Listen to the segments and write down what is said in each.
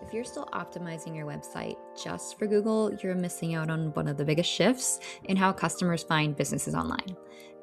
If you're still optimizing your website just for Google, you're missing out on one of the biggest shifts in how customers find businesses online.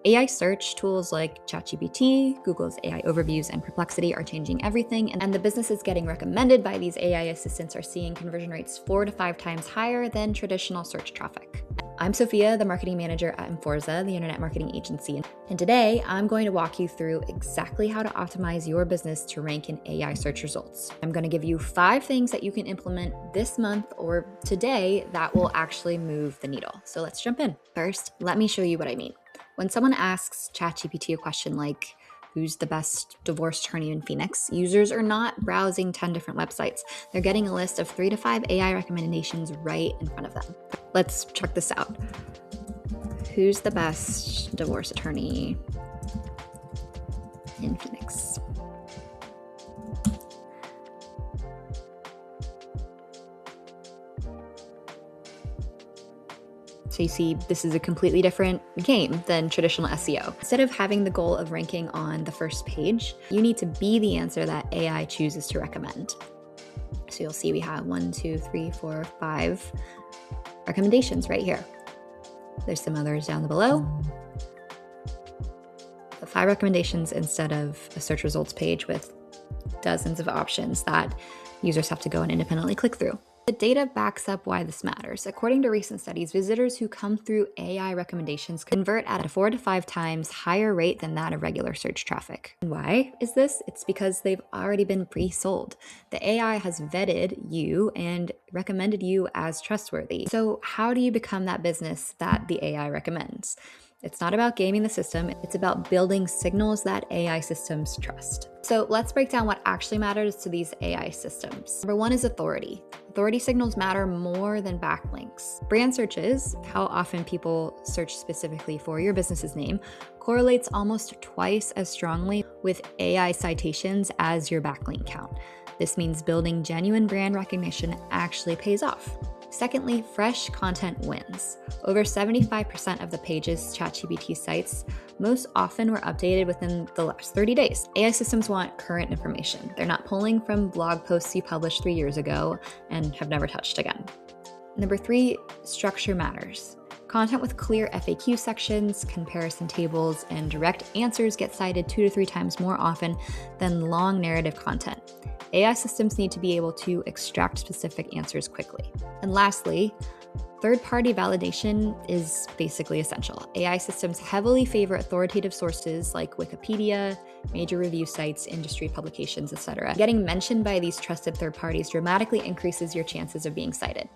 AI search tools like ChatGPT, Google's AI overviews, and Perplexity are changing everything, and the businesses getting recommended by these AI assistants are seeing conversion rates 4 to 5 times higher than traditional search traffic. I'm Sophia, the marketing manager at imFORZA, the internet marketing agency, and today I'm going to walk you through exactly how to optimize your business to rank in AI search results. I'm going to give you 5 things that you can implement this month or today that will actually move the needle. So let's jump in. First, let me show you what I mean. When someone asks ChatGPT a question like, who's the best divorce attorney in Phoenix? Users are not browsing 10 different websites. They're getting a list of 3 to 5 AI recommendations right in front of them. Let's check this out. Who's the best divorce attorney in Phoenix? So you see, this is a completely different game than traditional SEO. Instead of having the goal of ranking on the first page, you need to be the answer that AI chooses to recommend. So you'll see we have 1, 2, 3, 4, 5 recommendations right here. There's some others down below. The 5 recommendations instead of a search results page with dozens of options that users have to go and independently click through. The data backs up why this matters. According to recent studies, visitors who come through AI recommendations convert at a 4 to 5 times higher rate than that of regular search traffic. And why is this? It's because they've already been pre-sold. The AI has vetted you and recommended you as trustworthy. So how do you become that business that the AI recommends? It's not about gaming the system, it's about building signals that AI systems trust. So let's break down what actually matters to these AI systems. Number 1 is authority. Authority signals matter more than backlinks. Brand searches, how often people search specifically for your business's name, correlates almost twice as strongly with AI citations as your backlink count. This means building genuine brand recognition actually pays off. Secondly, fresh content wins. Over 75% of the pages ChatGPT cites most often were updated within the last 30 days. AI systems want current information. They're not pulling from blog posts you published 3 years ago and have never touched again. Number 3, structure matters. Content with clear FAQ sections, comparison tables, and direct answers get cited 2 to 3 times more often than long narrative content. AI systems need to be able to extract specific answers quickly. And lastly, third-party validation is basically essential. AI systems heavily favor authoritative sources like Wikipedia, major review sites, industry publications, etc. Getting mentioned by these trusted third parties dramatically increases your chances of being cited.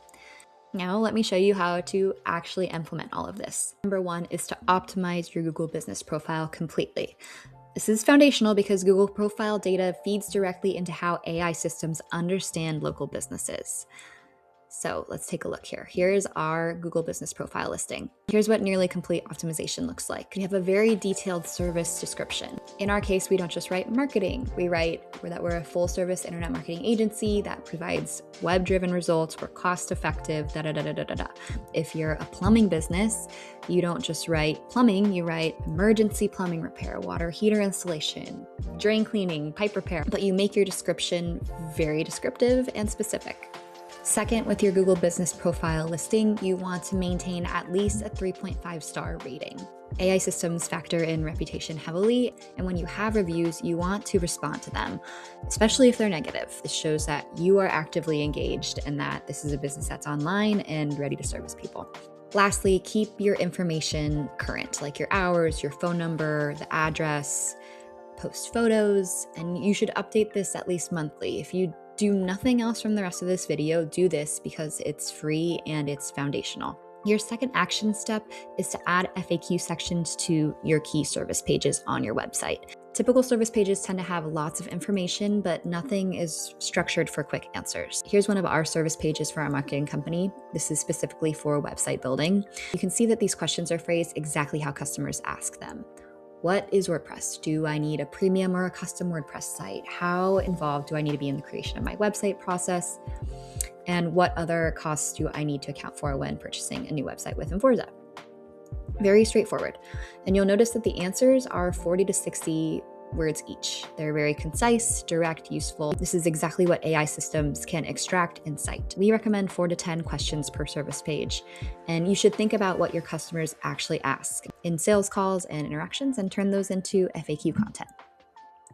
Now, let me show you how to actually implement all of this. Number 1 is to optimize your Google business profile completely. This is foundational because Google profile data feeds directly into how AI systems understand local businesses. So let's take a look here. Here's our Google business profile listing. Here's what nearly complete optimization looks like. We have a very detailed service description. In our case, we don't just write marketing. We write that we're a full service internet marketing agency that provides web-driven results. We're cost-effective, da-da-da-da-da-da. If you're a plumbing business, you don't just write plumbing, you write emergency plumbing repair, water heater installation, drain cleaning, pipe repair, but you make your description very descriptive and specific. Second, with your Google business profile listing, you want to maintain at least a 3.5-star rating. AI systems factor in reputation heavily, and when you have reviews, you want to respond to them, especially if they're negative. This shows that you are actively engaged and that this is a business that's online and ready to service people. Lastly, keep your information current, like your hours, your phone number, the address, post photos, and you should update this at least monthly. If you do nothing else from the rest of this video, do this because it's free and it's foundational. Your second action step is to add FAQ sections to your key service pages on your website. Typical service pages tend to have lots of information, but nothing is structured for quick answers. Here's one of our service pages for our marketing company. This is specifically for website building. You can see that these questions are phrased exactly how customers ask them. What is WordPress? Do I need a premium or a custom WordPress site? How involved do I need to be in the creation of my website process? And what other costs do I need to account for when purchasing a new website with imFORZA? Very straightforward. And you'll notice that the answers are 40 to 60 words each. They're very concise, direct, useful. This is exactly what AI systems can extract and cite. We recommend 4 to 10 questions per service page, and you should think about what your customers actually ask in sales calls and interactions and turn those into FAQ content.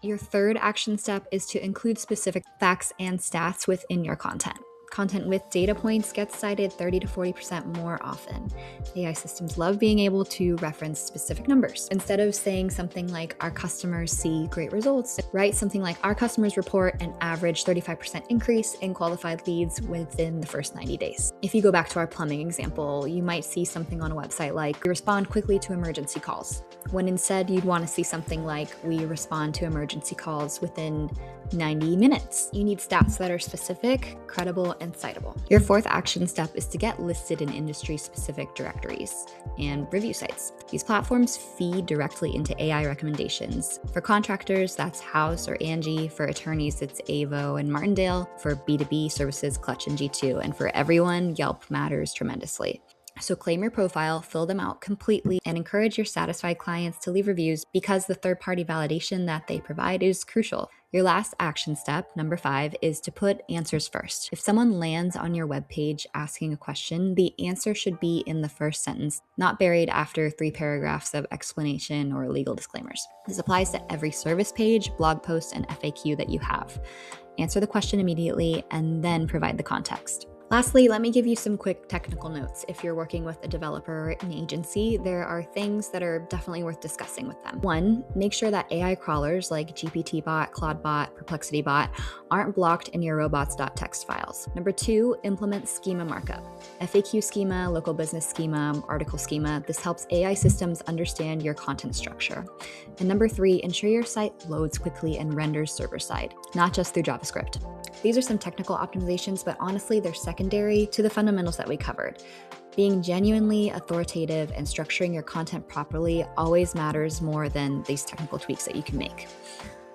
Your third action step is to include specific facts and stats within your content. Content with data points gets cited 30 to 40% more often. AI systems love being able to reference specific numbers. Instead of saying something like, our customers see great results, write something like, our customers report an average 35% increase in qualified leads within the first 90 days. If you go back to our plumbing example, you might see something on a website like, we respond quickly to emergency calls, when instead you'd want to see something like, we respond to emergency calls within 90 minutes. You need stats that are specific, credible, and citable. Your fourth action step is to get listed in industry-specific directories and review sites. These platforms feed directly into AI recommendations. For contractors, that's House or Angie. For attorneys, it's Avo and Martindale. For B2B services, Clutch and G2. And for everyone, Yelp matters tremendously. So claim your profile, fill them out completely, and encourage your satisfied clients to leave reviews because the third-party validation that they provide is crucial. Your last action step, number 5, is to put answers first. If someone lands on your webpage asking a question, the answer should be in the first sentence, not buried after 3 paragraphs of explanation or legal disclaimers. This applies to every service page, blog post, and FAQ that you have. Answer the question immediately and then provide the context. Lastly, let me give you some quick technical notes. If you're working with a developer or an agency, there are things that are definitely worth discussing with them. 1, make sure that AI crawlers like GPT-bot, Claude-bot, Perplexity-bot aren't blocked in your robots.txt files. Number 2, implement schema markup. FAQ schema, local business schema, article schema. This helps AI systems understand your content structure. And number 3, ensure your site loads quickly and renders server-side, not just through JavaScript. These are some technical optimizations, but honestly, they're secondary to the fundamentals that we covered. Being genuinely authoritative and structuring your content properly always matters more than these technical tweaks that you can make.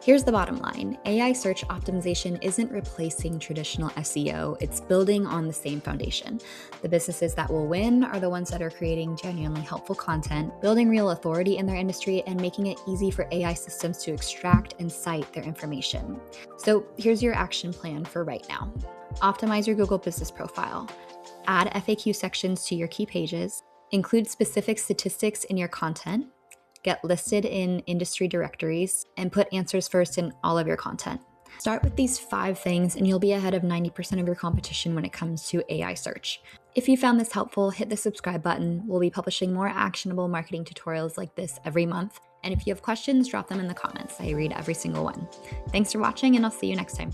Here's the bottom line. AI search optimization isn't replacing traditional SEO, it's building on the same foundation. The businesses that will win are the ones that are creating genuinely helpful content, building real authority in their industry, and making it easy for AI systems to extract and cite their information. So here's your action plan for right now. Optimize your Google Business Profile. Add FAQ sections to your key pages. Include specific statistics in your content. Get listed in industry directories, and put answers first in all of your content. Start with these 5 things and you'll be ahead of 90% of your competition when it comes to AI search. If you found this helpful, hit the subscribe button. We'll be publishing more actionable marketing tutorials like this every month. And if you have questions, drop them in the comments. I read every single one. Thanks for watching, and I'll see you next time.